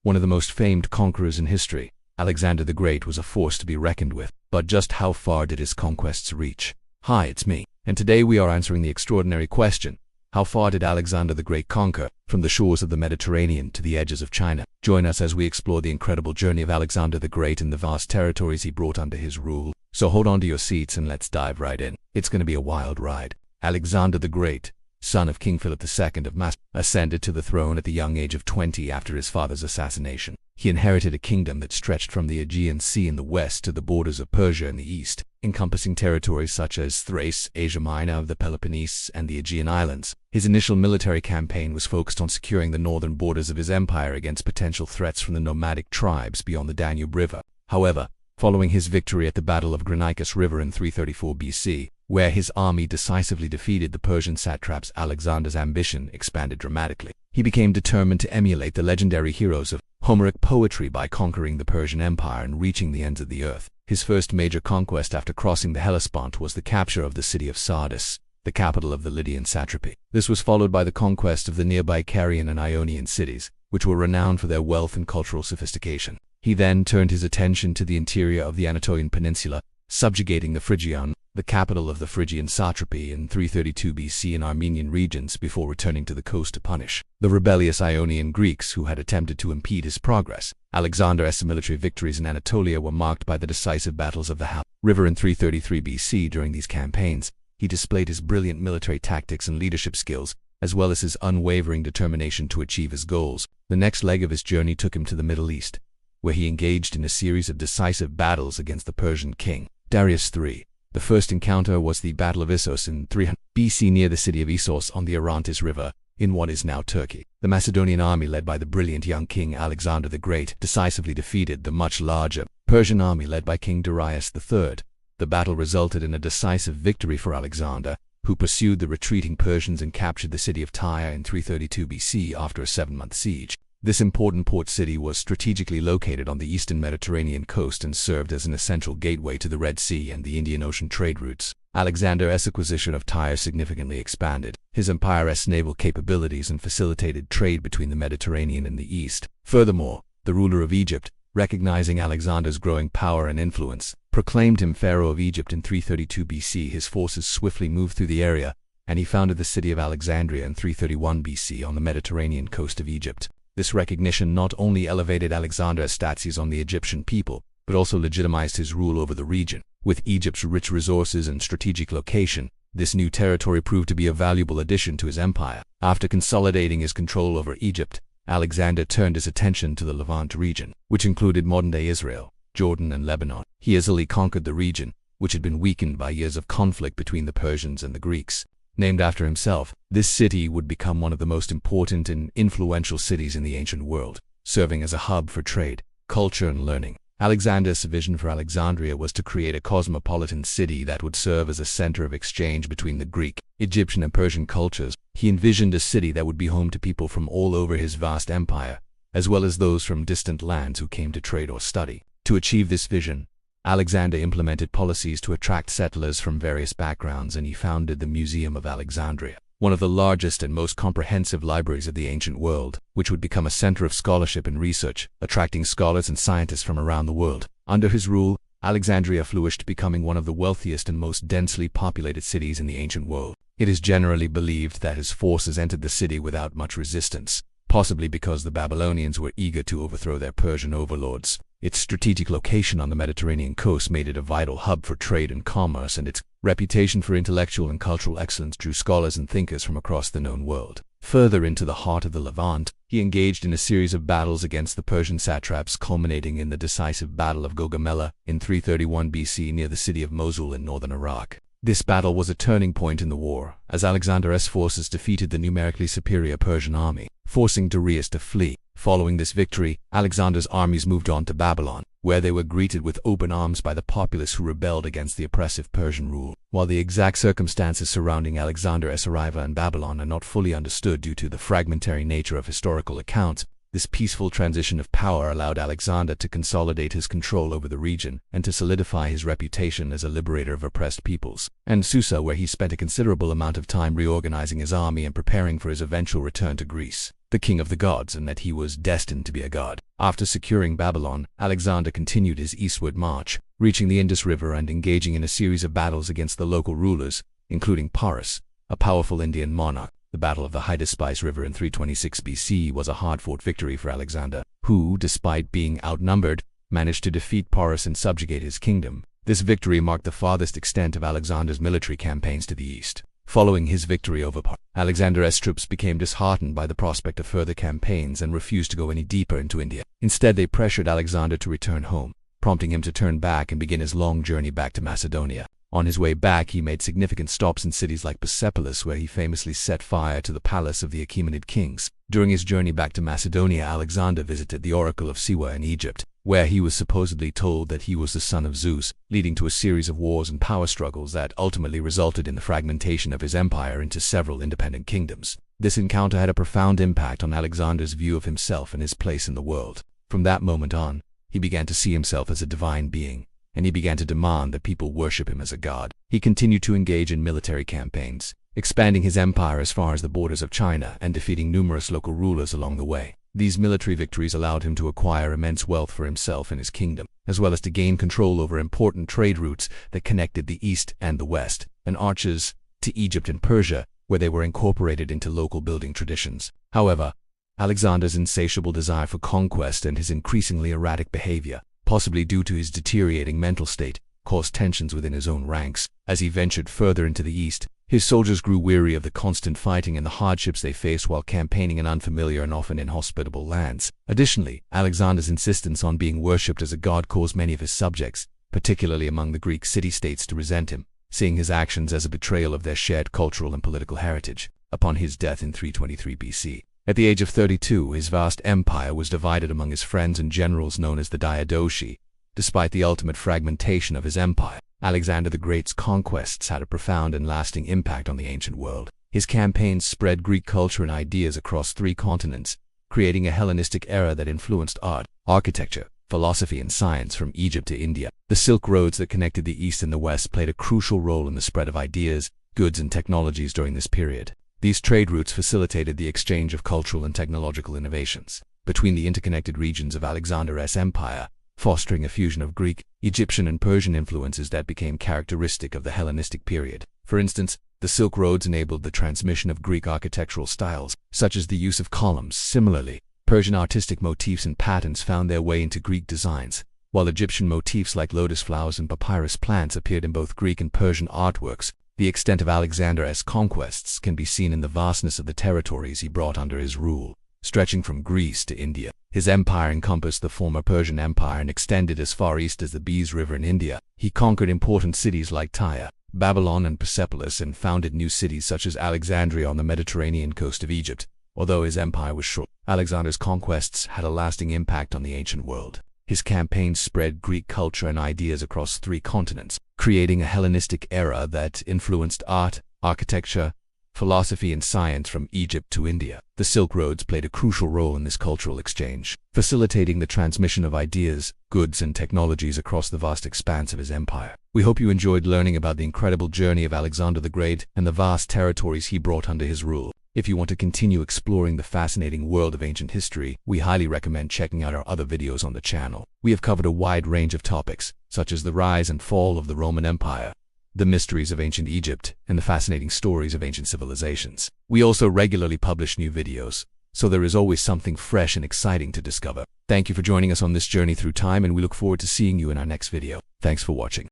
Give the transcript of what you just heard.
One of the most famed conquerors in history, Alexander the Great was a force to be reckoned with. But just how far did his conquests reach? Hi, it's me, and today we are answering the extraordinary question: how far did Alexander the Great conquer, from the shores of the Mediterranean to the edges of China? Join us as we explore the incredible journey of Alexander the Great and the vast territories he brought under his rule. So hold on to your seats and let's dive right in. It's going to be a wild ride. Alexander the Great, son of King Philip II of Macedon, ascended to the throne at the young age of 20 after his father's assassination. He inherited a kingdom that stretched from the Aegean Sea in the west to the borders of Persia in the east, encompassing territories such as Thrace, Asia Minor, the Peloponnese, and the Aegean Islands. His initial military campaign was focused on securing the northern borders of his empire against potential threats from the nomadic tribes beyond the Danube River. However, following his victory at the Battle of Gaugamela River in 334 BC, where his army decisively defeated the Persian satraps, Alexander's ambition expanded dramatically. He became determined to emulate the legendary heroes of Homeric poetry by conquering the Persian Empire and reaching the ends of the earth. His first major conquest after crossing the Hellespont was the capture of the city of Sardis, the capital of the Lydian satrapy. This was followed by the conquest of the nearby Carian and Ionian cities, which were renowned for their wealth and cultural sophistication. He then turned his attention to the interior of the Anatolian peninsula, subjugating the Phrygian, the capital of the Phrygian satrapy, in 332 BC in Armenian regions before returning to the coast to punish the rebellious Ionian Greeks who had attempted to impede his progress. Alexander's military victories in Anatolia were marked by the decisive battles of the Hal River in 333 BC. During these campaigns, he displayed his brilliant military tactics and leadership skills, as well as his unwavering determination to achieve his goals. The next leg of his journey took him to the Middle East, where he engaged in a series of decisive battles against the Persian king, Darius III. The first encounter was the Battle of Issos in 300 BC near the city of Issos on the Orontes River, in what is now Turkey. The Macedonian army led by the brilliant young king Alexander the Great decisively defeated the much larger Persian army led by King Darius III. The battle resulted in a decisive victory for Alexander, who pursued the retreating Persians and captured the city of Tyre in 332 BC after a 7-month siege. This important port city was strategically located on the eastern Mediterranean coast and served as an essential gateway to the Red Sea and the Indian Ocean trade routes. Alexander's acquisition of Tyre significantly expanded his empire's naval capabilities and facilitated trade between the Mediterranean and the east. Furthermore, the ruler of Egypt, recognizing Alexander's growing power and influence, proclaimed him Pharaoh of Egypt in 332 BC. His forces swiftly moved through the area, and he founded the city of Alexandria in 331 BC on the Mediterranean coast of Egypt. This recognition not only elevated Alexander's status on the Egyptian people, but also legitimized his rule over the region. With Egypt's rich resources and strategic location, this new territory proved to be a valuable addition to his empire. After consolidating his control over Egypt, Alexander turned his attention to the Levant region, which included modern-day Israel, Jordan, and Lebanon. He easily conquered the region, which had been weakened by years of conflict between the Persians and the Greeks. Named after himself, this city would become one of the most important and influential cities in the ancient world, serving as a hub for trade, culture, and learning. Alexander's vision for Alexandria was to create a cosmopolitan city that would serve as a center of exchange between the Greek, Egyptian, and Persian cultures. He envisioned a city that would be home to people from all over his vast empire, as well as those from distant lands who came to trade or study. To achieve this vision, Alexander implemented policies to attract settlers from various backgrounds, and he founded the Museum of Alexandria, one of the largest and most comprehensive libraries of the ancient world, which would become a center of scholarship and research, attracting scholars and scientists from around the world. Under his rule, Alexandria flourished, becoming one of the wealthiest and most densely populated cities in the ancient world. It is generally believed that his forces entered the city without much resistance, possibly because the Babylonians were eager to overthrow their Persian overlords. Its strategic location on the Mediterranean coast made it a vital hub for trade and commerce, and its reputation for intellectual and cultural excellence drew scholars and thinkers from across the known world. Further into the heart of the Levant, he engaged in a series of battles against the Persian satraps, culminating in the decisive Battle of Gaugamela in 331 BC near the city of Mosul in northern Iraq. This battle was a turning point in the war, as Alexander's forces defeated the numerically superior Persian army, forcing Darius to flee. Following this victory, Alexander's armies moved on to Babylon, where they were greeted with open arms by the populace who rebelled against the oppressive Persian rule. While the exact circumstances surrounding Alexander's arrival in Babylon are not fully understood due to the fragmentary nature of historical accounts, This peaceful transition of power allowed Alexander to consolidate his control over the region and to solidify his reputation as a liberator of oppressed peoples. And Susa, where he spent a considerable amount of time reorganizing his army and preparing for his eventual return to Greece, the king of the gods, and that he was destined to be a god. After securing Babylon, Alexander continued his eastward march, reaching the Indus River and engaging in a series of battles against the local rulers, including Porus, a powerful Indian monarch. The Battle of the Hydaspes River in 326 BC was a hard-fought victory for Alexander, who, despite being outnumbered, managed to defeat Porus and subjugate his kingdom. This victory marked the farthest extent of Alexander's military campaigns to the east. Following his victory over Porus, Alexander's troops became disheartened by the prospect of further campaigns and refused to go any deeper into India. Instead, they pressured Alexander to return home, prompting him to turn back and begin his long journey back to Macedonia. On his way back, he made significant stops in cities like Persepolis, where he famously set fire to the palace of the Achaemenid kings. During his journey back to Macedonia, Alexander visited the Oracle of Siwa in Egypt, where he was supposedly told that he was the son of Zeus, leading to a series of wars and power struggles that ultimately resulted in the fragmentation of his empire into several independent kingdoms. This encounter had a profound impact on Alexander's view of himself and his place in the world. From that moment on, he began to see himself as a divine being, and he began to demand that people worship him as a god. He continued to engage in military campaigns, expanding his empire as far as the borders of China and defeating numerous local rulers along the way. These military victories allowed him to acquire immense wealth for himself and his kingdom, as well as to gain control over important trade routes that connected the East and the West, and arches to Egypt and Persia, where they were incorporated into local building traditions. However, Alexander's insatiable desire for conquest and his increasingly erratic behavior, possibly due to his deteriorating mental state, caused tensions within his own ranks. As he ventured further into the east, his soldiers grew weary of the constant fighting and the hardships they faced while campaigning in unfamiliar and often inhospitable lands. Additionally, Alexander's insistence on being worshipped as a god caused many of his subjects, particularly among the Greek city-states, to resent him, seeing his actions as a betrayal of their shared cultural and political heritage. Upon his death in 323 BC, at the age of 32, his vast empire was divided among his friends and generals known as the Diadochi. Despite the ultimate fragmentation of his empire, Alexander the Great's conquests had a profound and lasting impact on the ancient world. His campaigns spread Greek culture and ideas across 3 continents, creating a Hellenistic era that influenced art, architecture, philosophy, and science from Egypt to India. The Silk Roads that connected the East and the West played a crucial role in the spread of ideas, goods, and technologies during this period. These trade routes facilitated the exchange of cultural and technological innovations between the interconnected regions of Alexander's empire, fostering a fusion of Greek, Egyptian, and Persian influences that became characteristic of the Hellenistic period. For instance, the Silk Roads enabled the transmission of Greek architectural styles, such as the use of columns. Similarly, Persian artistic motifs and patterns found their way into Greek designs, while Egyptian motifs like lotus flowers and papyrus plants appeared in both Greek and Persian artworks. The extent of Alexander's conquests can be seen in the vastness of the territories he brought under his rule. Stretching from Greece to India, his empire encompassed the former Persian Empire and extended as far east as the Beas River in India. He conquered important cities like Tyre, Babylon, and Persepolis, and founded new cities such as Alexandria on the Mediterranean coast of Egypt. Although his empire was short, Alexander's conquests had a lasting impact on the ancient world. His campaigns spread Greek culture and ideas across 3 continents, creating a Hellenistic era that influenced art, architecture, philosophy, and science from Egypt to India. The Silk Roads played a crucial role in this cultural exchange, facilitating the transmission of ideas, goods, and technologies across the vast expanse of his empire. We hope you enjoyed learning about the incredible journey of Alexander the Great and the vast territories he brought under his rule. If you want to continue exploring the fascinating world of ancient history, we highly recommend checking out our other videos on the channel. We have covered a wide range of topics, such as the rise and fall of the Roman Empire, the mysteries of ancient Egypt, and the fascinating stories of ancient civilizations. We also regularly publish new videos, so there is always something fresh and exciting to discover. Thank you for joining us on this journey through time, and we look forward to seeing you in our next video. Thanks for watching.